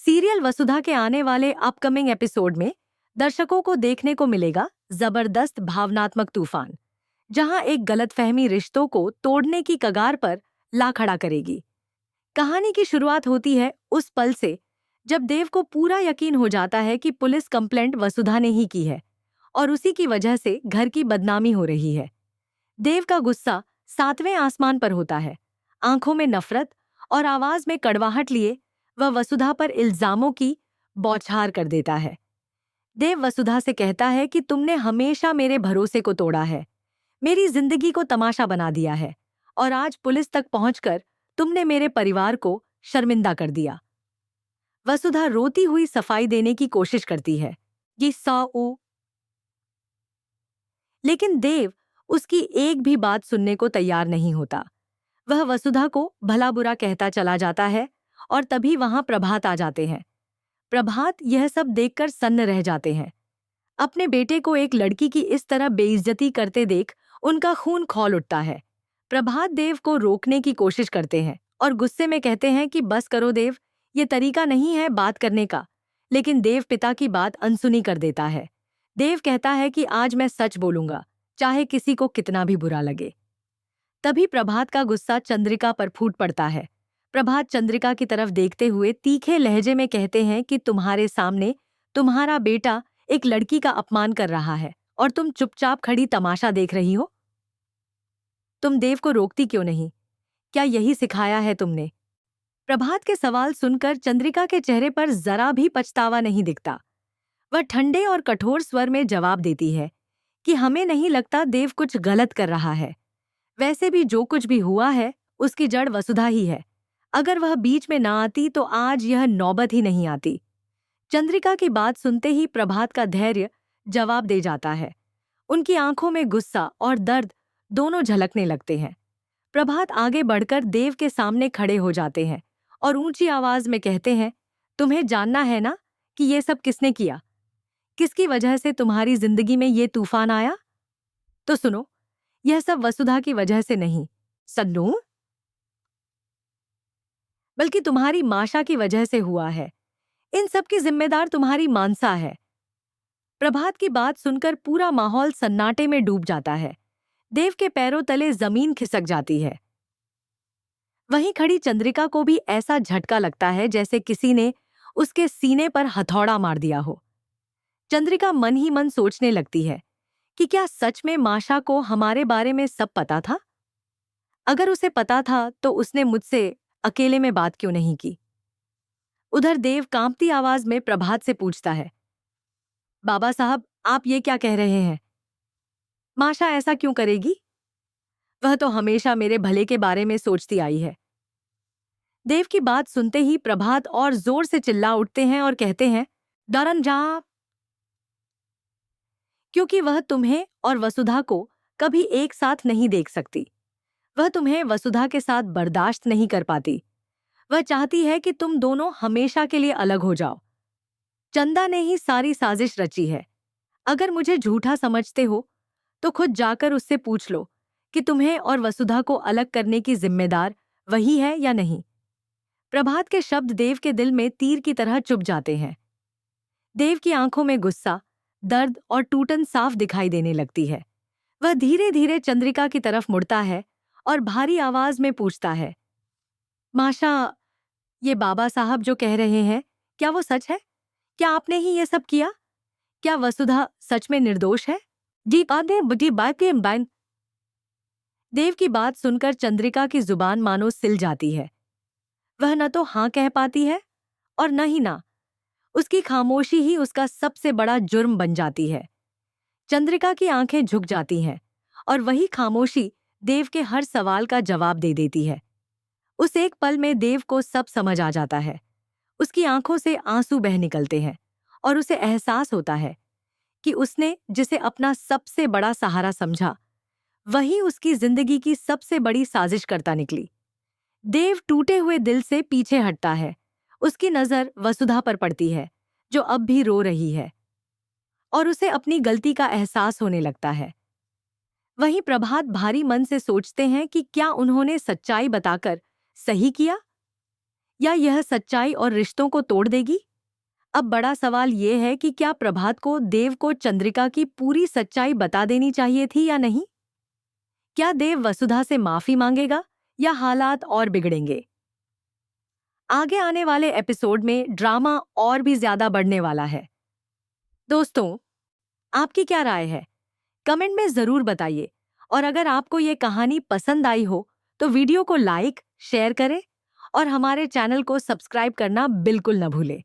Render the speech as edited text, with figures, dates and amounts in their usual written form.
Serial वसुधा के आने वाले अपकमिंग एपिसोड में दर्शकों को देखने को मिलेगा जबरदस्त भावनात्मक तूफान, जहां एक गलतफहमी रिश्तों को तोड़ने की कगार पर ला खड़ा करेगी। कहानी की शुरुआत होती है उस पल से जब देव को पूरा यकीन हो जाता है कि पुलिस कंप्लेंट वसुधा ने ही की है और उसी की वजह से घर की बदनामी हो रही है। देव का गुस्सा सातवें आसमान पर होता है। आंखों में नफरत और आवाज में कड़वाहट लिए वह वसुधा पर इल्जामों की बौछार कर देता है। देव वसुधा से कहता है कि तुमने हमेशा मेरे भरोसे को तोड़ा है, मेरी जिंदगी को तमाशा बना दिया है और आज पुलिस तक पहुंचकर तुमने मेरे परिवार को शर्मिंदा कर दिया। वसुधा रोती हुई सफाई देने की कोशिश करती है कि लेकिन देव उसकी एक भी बात सुनने को तैयार नहीं होता। वह वसुधा को भला बुरा कहता चला जाता है और तभी वहां प्रभात आ जाते हैं। प्रभात यह सब देखकर सन्न रह जाते हैं। अपने बेटे को एक लड़की की इस तरह बेइज्जती करते देख उनका खून खौल उठता है। प्रभात देव को रोकने की कोशिश करते हैं और गुस्से में कहते हैं कि बस करो देव, ये तरीका नहीं है बात करने का। लेकिन देव पिता की बात अनसुनी कर देता है। देव कहता है कि आज मैं सच बोलूंगा, चाहे किसी को कितना भी बुरा लगे। तभी प्रभात का गुस्सा चंद्रिका पर फूट पड़ता है। प्रभात चंद्रिका की तरफ देखते हुए तीखे लहजे में कहते हैं कि तुम्हारे सामने तुम्हारा बेटा एक लड़की का अपमान कर रहा है और तुम चुपचाप खड़ी तमाशा देख रही हो। तुम देव को रोकती क्यों नहीं? क्या यही सिखाया है तुमने? प्रभात के सवाल सुनकर चंद्रिका के चेहरे पर जरा भी पछतावा नहीं दिखता। वह ठंडे और कठोर स्वर में जवाब देती है कि हमें नहीं लगता देव कुछ गलत कर रहा है। वैसे भी जो कुछ भी हुआ है उसकी जड़ वसुधा ही है। अगर वह बीच में ना आती तो आज यह नौबत ही नहीं आती। चंद्रिका की बात सुनते ही प्रभात का धैर्य जवाब दे जाता है। उनकी आंखों में गुस्सा और दर्द दोनों झलकने लगते हैं। प्रभात आगे बढ़कर देव के सामने खड़े हो जाते हैं और ऊंची आवाज में कहते हैं, तुम्हें जानना है ना कि ये सब किसने किया, किसकी वजह से तुम्हारी जिंदगी में ये तूफान आया? तो सुनो, यह सब वसुधा की वजह से नहीं सन्नू, बल्कि तुम्हारी माशा की वजह से हुआ है। इन सब की जिम्मेदार तुम्हारी मानसा है। प्रभात की बात सुनकर पूरा माहौल सन्नाटे में डूब जाता है। देव के पैरों तले जमीन खिसक जाती है। वहीं खड़ी चंद्रिका को भी ऐसा झटका लगता है जैसे किसी ने उसके सीने पर हथौड़ा मार दिया हो। चंद्रिका मन ही मन सोचने लगती है कि क्या सच में माशा को हमारे बारे में सब पता था? अगर उसे पता था तो उसने मुझसे अकेले में बात क्यों नहीं की? उधर देव कांपती आवाज में प्रभात से पूछता है, बाबा साहब, आप ये क्या कह रहे हैं? माशा ऐसा क्यों करेगी? वह तो हमेशा मेरे भले के बारे में सोचती आई है। देव की बात सुनते ही प्रभात और जोर से चिल्ला उठते हैं और कहते हैं, डरन जा, क्योंकि वह तुम्हें और वसुधा को कभी एक साथ नहीं देख सकती। वह तुम्हें वसुधा के साथ बर्दाश्त नहीं कर पाती। वह चाहती है कि तुम दोनों हमेशा के लिए अलग हो जाओ। चंदा ने ही सारी साजिश रची है। अगर मुझे झूठा समझते हो तो खुद जाकर उससे पूछ लो कि तुम्हें और वसुधा को अलग करने की जिम्मेदार वही है या नहीं। प्रभात के शब्द देव के दिल में तीर की तरह चुभ जाते हैं। देव की आंखों में गुस्सा, दर्द और टूटन साफ दिखाई देने लगती है। वह धीरे धीरे चंद्रिका की तरफ मुड़ता है और भारी आवाज में पूछता है, माशा, ये बाबा साहब जो कह रहे हैं, क्या वो सच है? क्या आपने ही ये सब किया? क्या वसुधा सच में निर्दोष है? जी आधे बुढ़ी बात के बाइन। देव की बात सुनकर चंद्रिका की जुबान मानो सिल जाती है। वह न तो हाँ कह पाती है और न ही ना। उसकी खामोशी ही उसका सबसे बड़ा जुर्म बन जाती है। चंद्रिका की आंखें झुक जाती हैं और वही खामोशी देव के हर सवाल का जवाब दे देती है। उस एक पल में देव को सब समझ आ जाता है। उसकी आंखों से आंसू बह निकलते हैं और उसे एहसास होता है कि उसने जिसे अपना सबसे बड़ा सहारा समझा, वही उसकी जिंदगी की सबसे बड़ी साजिश करता निकली। देव टूटे हुए दिल से पीछे हटता है। उसकी नजर वसुधा पर पड़ती है, जो अब भी रो रही है, और उसे अपनी गलती का एहसास होने लगता है। वहीं प्रभात भारी मन से सोचते हैं कि क्या उन्होंने सच्चाई बताकर सही किया या यह सच्चाई और रिश्तों को तोड़ देगी? अब बड़ा सवाल ये है कि क्या प्रभात को देव को चंद्रिका की पूरी सच्चाई बता देनी चाहिए थी या नहीं? क्या देव वसुधा से माफी मांगेगा या हालात और बिगड़ेंगे? आगे आने वाले एपिसोड में ड्रामा और भी ज्यादा बढ़ने वाला है। दोस्तों, आपकी क्या राय है? कमेंट में जरूर बताइए। और अगर आपको ये कहानी पसंद आई हो तो वीडियो को लाइक, शेयर करें और हमारे चैनल को सब्सक्राइब करना बिल्कुल न भूलें।